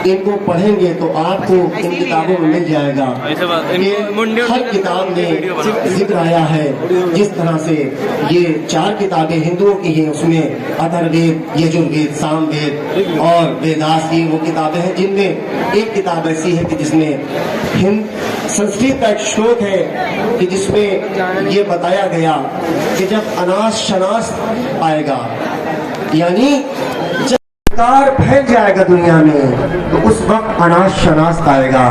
इनको पढ़ेंगे तो आपको इन किताबों में मिल जाएगा। हर किताब में जिक्र आया है, जिस तरह से ये 4 किताबें हिंदुओं की हैं, उसमें अथर्ववेद, यजुर्वेद, सामवेद और वेदास, ये वो किताबें हैं जिनमें एक किताब ऐसी है कि जिसमें संस्कृत का एक श्लोक है कि जिसमें ये बताया गया कि जब अनाश शनास आएगा, यानी जब अंधकार फैल जाएगा दुनिया में, तो उस वक्त अनाश शनास आएगा।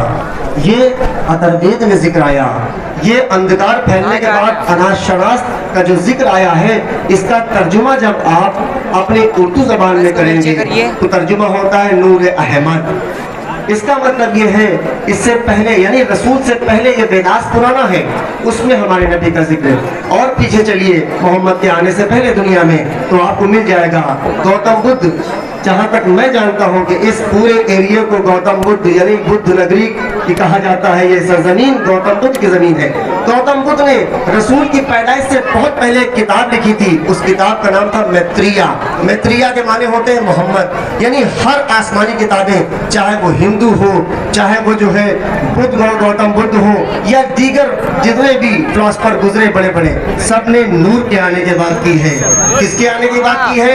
ये अथर्ववेद में जिक्र आया। ये अंधकार फैलने के बाद अनाश शनास का जो जिक्र आया है, इसका तर्जुमा जब आप अपनी उर्दू जबान में करेंगे तो तर्जुमा होता है नूर अहमद। इसका मतलब ये है, इससे पहले यानी रसूल से पहले ये वेदास पुराना है, उसमें हमारे नबी का जिक्र है। और पीछे चलिए मोहम्मद के आने से पहले दुनिया में, तो आपको मिल जाएगा गौतम बुद्ध। जहाँ तक मैं जानता हूँ कि इस पूरे एरिया को गौतम बुद्ध यानी बुद्ध नगरी की कहा जाता है। ये सरजमीन गौतम बुद्ध की जमीन है। गौतम बुद्ध ने रसूल की पैदाइश से बहुत पहले एक किताब लिखी थी। उस किताब का नाम था मैत्रिया। मैत्रिया के माने होते हैं मोहम्मद, यानी हर आसमानी किताबें, चाहे वो हिंदू हो, चाहे वो जो है बुद्ध गौतम बुद्ध हो, या दीगर जितने भी फिलोसफर गुजरे बड़े बड़े, सब ने नूर के आने की बात की है। किसके आने की बात की है?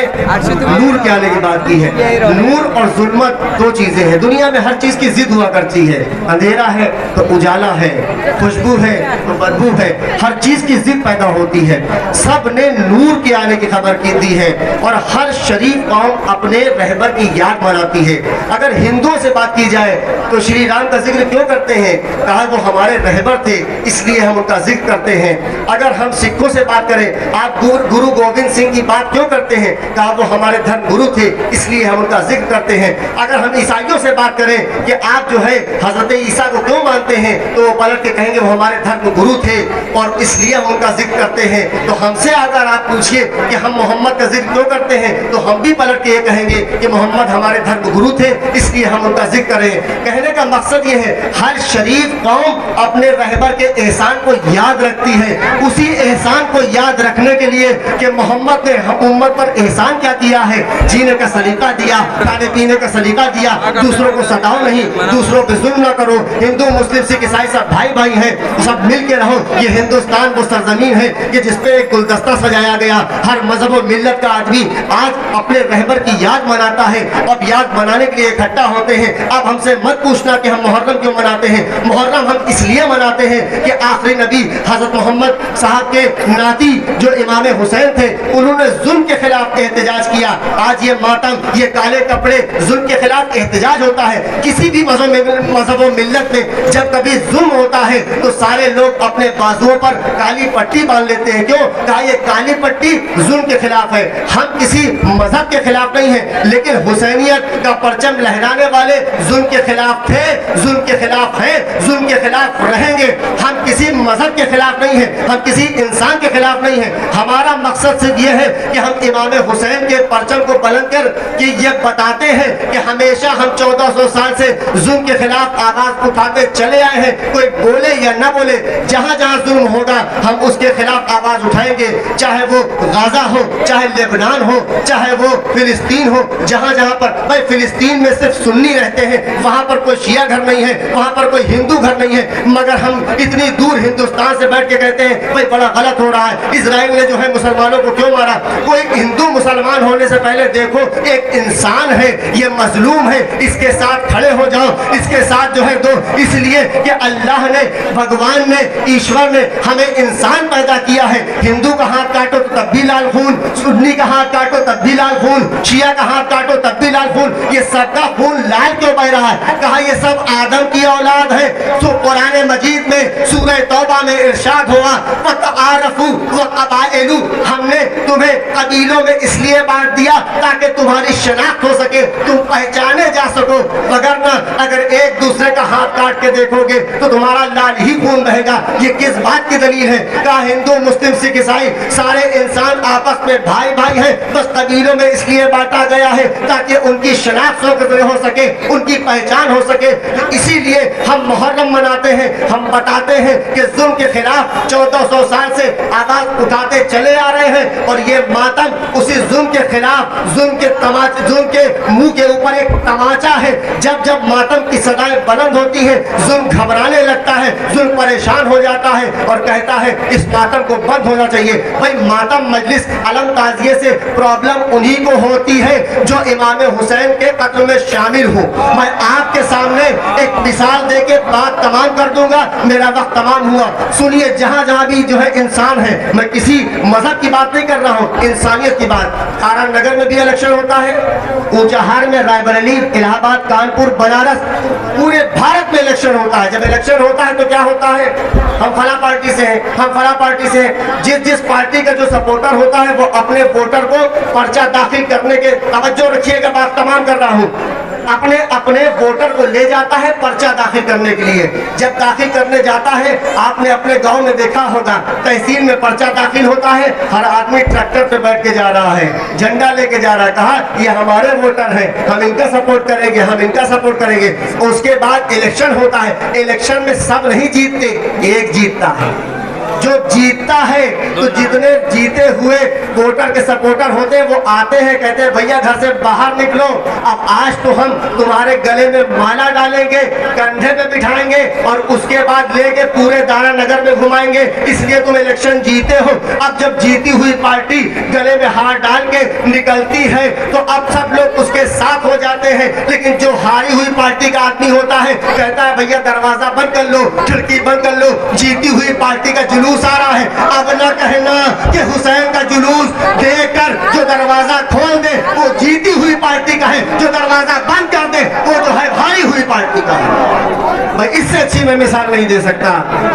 नूर के आने की बात की है। नूर और जुल्मत दो चीजें हैं। दुनिया में हर चीज की जिद हुआ करती है। अंधेरा है तो उजाला है, खुशबू है तो बदबू है, हर चीज की जिद पैदा होती है। सब ने नूर के आने की खबर की दी है और हर शरीफ कौम अपने रहबर की याद मनाती है। अगर हिंदुओं से बात की जाए तो श्री राम का जिक्र क्यों करते हैं? कहा वो हमारे रहबर थे, इसलिए हम उनका जिक्र करते हैं। अगर हम सिखों से बात करें, आप गुरु गोविंद सिंह की बात क्यों करते हैं? कहा वो हमारे धर्म गुरु थे, इसलिए हम उनका जिक्र करते हैं। अगर हम ईसाइयों से बात करें कि आप जो है हजरत ईसा को क्यों मानते हैं, तो वो पलट के कहेंगे वो हमारे धर्म गुरु थे और इसलिए हम उनका जिक्र करते हैं। तो हमसे अगर आप पूछिए कि हम मोहम्मद का जिक्र क्यों करते हैं, तो हम भी पलट के ये कहेंगे कि मोहम्मद हमारे धर्म गुरु थे, इसलिए हम उनका जिक्र करें। कहने का मकसद ये है, हर शरीफ कौम अपने रहबर के एहसान को याद रखती है। उसी एहसान को याद रखने के लिए कि मोहम्मद ने हम उम्मत पर एहसान क्या किया है, जीने का सलीका दिया, खाने पीने का सलीका दिया, दूसरों को सताओ नहीं, दूसरों पे जुल्म ना करो, हिंदू मुस्लिम सिख ईसाई सब भाई भाई हैं, सब मिल के रहो। ये हिंदुस्तान वो सरजमीन है कि जिसपे एक गुलदस्ता सजाया गया। हर मजहब और मिल्लत का आदमी आज अपने रहबर की याद मनाता है। अब याद मनाने के लिए इकट्ठा होते हैं। अब हमसे मत पूछना कि हम मुहर्रम क्यों मनाते हैं। मुहर्रम हम इसलिए मनाते हैं कि आखिरी नबी हजरत मोहम्मद साहब के नाती जो इमाम हुसैन थे, उन्होंने जुल्म के खिलाफ एहतजाज किया। आज ये मातम, ये काले कपड़े जुल्म के खिलाफ एहतजाज होता है। किसी भी मजहब और मिल्लत में जब कभी जुल्म होता है तो सारे लोग अपने बाजुओं पर काली पट्टी बांध लेते हैं। क्यों? कहा ये काली पट्टी जुल्म के खिलाफ है। हम किसी मजहब के खिलाफ नहीं है, लेकिन हुसैनियत का परचम लहराने वाले जुल्म के खिलाफ थे, जुल्म के खिलाफ हैं, जुल्म के खिलाफ रहेंगे। हम किसी मजहब के खिलाफ नहीं है, हम किसी इंसान के खिलाफ नहीं है। हमारा मकसद सिर्फ ये है कि हम इमाम हुसैन के परचम को बुलंद कर कि ये बताते हैं कि हमेशा हम 1400 साल से जुल्म के खिलाफ आवाज उठाते चले आए हैं। कोई बोले या ना बोले, जहां जहां जुल्म होगा हम उसके खिलाफ आवाज उठाएंगे। चाहे वो गाजा हो, चाहे लेबनान हो, चाहे वो फिलिस्तीन हो, जहां जहां पर भाई फिलिस्तीन में सिर्फ सुन्नी रहते हैं, वहां पर कोई शिया घर नहीं है, वहां पर कोई हिंदू घर नहीं है, मगर हम इतनी दूर हिंदुस्तान से बैठ के कहते हैं भाई बड़ा गलत हो रहा है। इजराइल ने जो है मुसलमानों को क्यों मारा? कोई हिंदू मुसलमान होने से पहले देखो एक इंसान है, ये मजलूम है, इसके साथ खड़े हो जाओ, इसके साथ जो है दो। इसलिए कि अल्लाह ने, भगवान ने, ईश्वर ने हमें इंसान पैदा किया है। हिंदू का हाथ काटो तो तब भी लाल खून, सुन्नी का हाथ काटो तब भी लाल खून, शिया का हाथ काटो तब भी लाल खून। ये सबका खून लाल क्यों बह रहा है? कहा ये सब आदम की औलाद है। तो कुरान मजीद में सूरह तौबा में इरशाद हुआ, फतआरफू व कबाइलू, हमने तुम्हें कबीलों में इसलिए बांट दिया ताकि तुम्हारी शनाख्त हो सके, तुम पहचाने जा सको। वगरना अगर एक दूसरे का हाथ काट के देखोगे तो तुम्हारा लाल ही खून बहेगा। ये किस बात की दलील है? कहा हिंदू मुस्लिम सिख ईसाई सारे इंसान आपस में भाई भाई हैं, बस कबीलों में इसलिए बांटा गया है ताकि उनकी शनाख्त हो सके, उनकी पहचान हो सके। इसीलिए हम محرم مناتے ہیں، ہم بتاتے ہیں کہ ظلم کے خلاف 1400 سال سے آواز اٹھاتے چلے آ رہے ہیں، اور یہ ماتم اسی ظلم کے خلاف، ظلم کے منہ کے اوپر ایک تماچا ہے۔ جب جب ماتم کی صدائیں بلند ہوتی ہیں، ظلم گھبرانے لگتا ہے، ظلم پریشان ہو جاتا ہے اور کہتا ہے اس ماتم کو بند ہونا چاہیے۔ بھائی ماتم مجلس علم تعزیے سے پرابلم انہی کو ہوتی ہے جو امام حسین کے قتل میں شامل ہوں۔ میں آپ کے سامنے ایک مثال دے کے بات تمام کر دوں گا، میرا وقت تمام ہوا۔ سنیے، جہاں جہاں بھی جو ہے انسان ہے، میں کسی مذہب کی بات نہیں کر رہا ہوں، انسانیت کی بات۔ کارن نگر میں بھی الیکشن ہوتا ہے، اونچاہار میں، رائے بریلی، الہ آباد، کانپور، بنارس، پورے بھارت میں الیکشن ہوتا ہے۔ جب الیکشن ہوتا ہے تو کیا ہوتا ہے؟ ہم فلاں پارٹی سے ہیں، ہم فلاں پارٹی سے ہیں۔ جس پارٹی کا جو سپورٹر ہوتا ہے وہ اپنے ووٹر کو پرچہ داخل کرنے کے، توجہ رکھیے گا بات تمام کر رہا ہوں، اپنے ووٹر کو لے جاتا ہے پرچہ داخل کرنے کے لیے۔ جب داخل کرنے جاتا ہے، آپ نے اپنے گاؤں میں دیکھا ہوگا، تحصیل میں پرچہ داخل ہوتا ہے، ہر آدمی ٹریکٹر پہ بیٹھ کے جا رہا ہے، جھنڈا لے کے جا رہا ہے، کہا یہ ہمارے ووٹر ہیں، ہم ان کا سپورٹ کریں گے، ہم ان کا سپورٹ کریں گے۔ اس کے بعد الیکشن ہوتا ہے، الیکشن میں سب نہیں جیتتے، ایک جیتتا ہے۔ جو جیتتا ہے تو جتنے جیتے ہوئے ووٹر کے سپورٹر ہوتے ہیں وہ آتے ہیں، کہتے ہیں بھیا گھر سے باہر نکلو، اب آج تو ہم تمہارے گلے میں مالا ڈالیں گے، کندھے پہ بٹھائیں گے اور اس کے بعد لے کے پورے دارا نگر میں گھمائیں گے، اس لیے تم الیکشن جیتے ہو۔ اب جب جیتی ہوئی پارٹی گلے میں ہاتھ ڈال کے نکلتی ہے تو اب سب لوگ اس کے ساتھ ہو جاتے ہیں، لیکن جو ہاری ہوئی پارٹی کا آدمی ہوتا ہے کہتا ہے بھیا دروازہ بند کر لو، کھڑکی بند کر لو، جیتی ہوئی پارٹی کا جلوس آ رہا ہے، اب نہ کہنا کہ حسین کا جلوس دیکھ کر جو دروازہ کھول دے وہ جیتی ہوئی پارٹی کا ہے، جو دروازہ بند کر دے وہ جو ہے ہاری ہوئی پارٹی کا ہے۔ میں اس سے اچھی میں مثال نہیں دے سکتا۔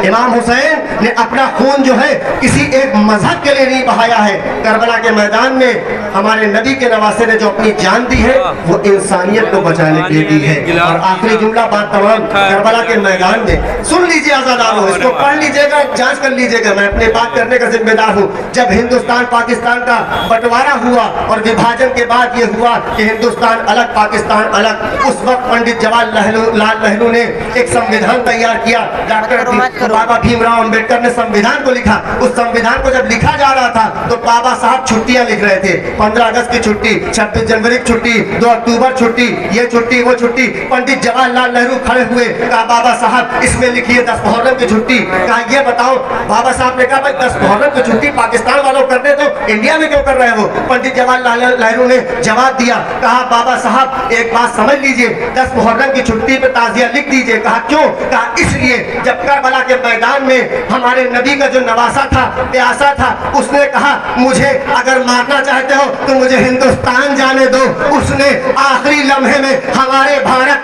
امام حسین نے اپنا خون جو ہے کسی ایک مذہب کے لیے نہیں بہایا ہے، کربلا کے میدان میں ہمارے نبی کے نواسے نے جو اپنی جان دی ہے وہ انسانیت کو بچانے کے لیے دی ہے۔ اور آخری جملہ بات تمام، کربلا کے میدان میں سن لیجیے آزادارو، اس کو پڑھ لیجیے گا، جانچ کر لیجیے گا، میں اپنے بات کرنے کا ذمہ دار ہوں۔ جب ہندوستان پاکستان کا بٹوارا ہوا اور وبھاجن کے بعد یہ ہوا کہ ہندوستان الگ پاکستان الگ، اس وقت پنڈت جواہر لال نہرو نے ایک سمویدھان تیار کیا، ڈاکٹر بابا بھیم راؤ امبیڈکر نے سمویدھان کو لکھا۔ اس سمویدھان کو جب لکھا جا رہا تھا تو بابا صاحب چھٹیاں لکھ رہے تھے، 15 اگست کی چھٹی، 26 جنوری کی چھٹی، 2 اکتوبر چھٹی، یہ چھٹی وہ چھٹی۔ پنڈت جواہر لال نہرو کھڑے ہوئے، کہا بابا صاحب اس میں لکھیے 10 محرم کی چھٹی۔ کہا یہ بتاؤ، بابا صاحب نے کہا بھائی 10 محرم کی چھٹی پاکستان والوں کرتے تو انڈیا میں کیوں کر رہے ہو؟ پنڈت جواہر لال نہرو نے جواب دیا، کہا بابا صاحب ایک بات سمجھ لیجئے، 10 محرم کی چھٹی پہ تعزیہ لکھ دیجئے۔ کہا کیوں؟ کہا اس لیے جب کربلا کے میدان میں ہمارے نبی کا جو نواسا تھا، پیاسا تھا، اس نے کہا مجھے اگر مارنا چاہتے ہو تو مجھے ہندوستان جانے دو۔ اس نے آخری لمحے میں ہمارے بھارت کو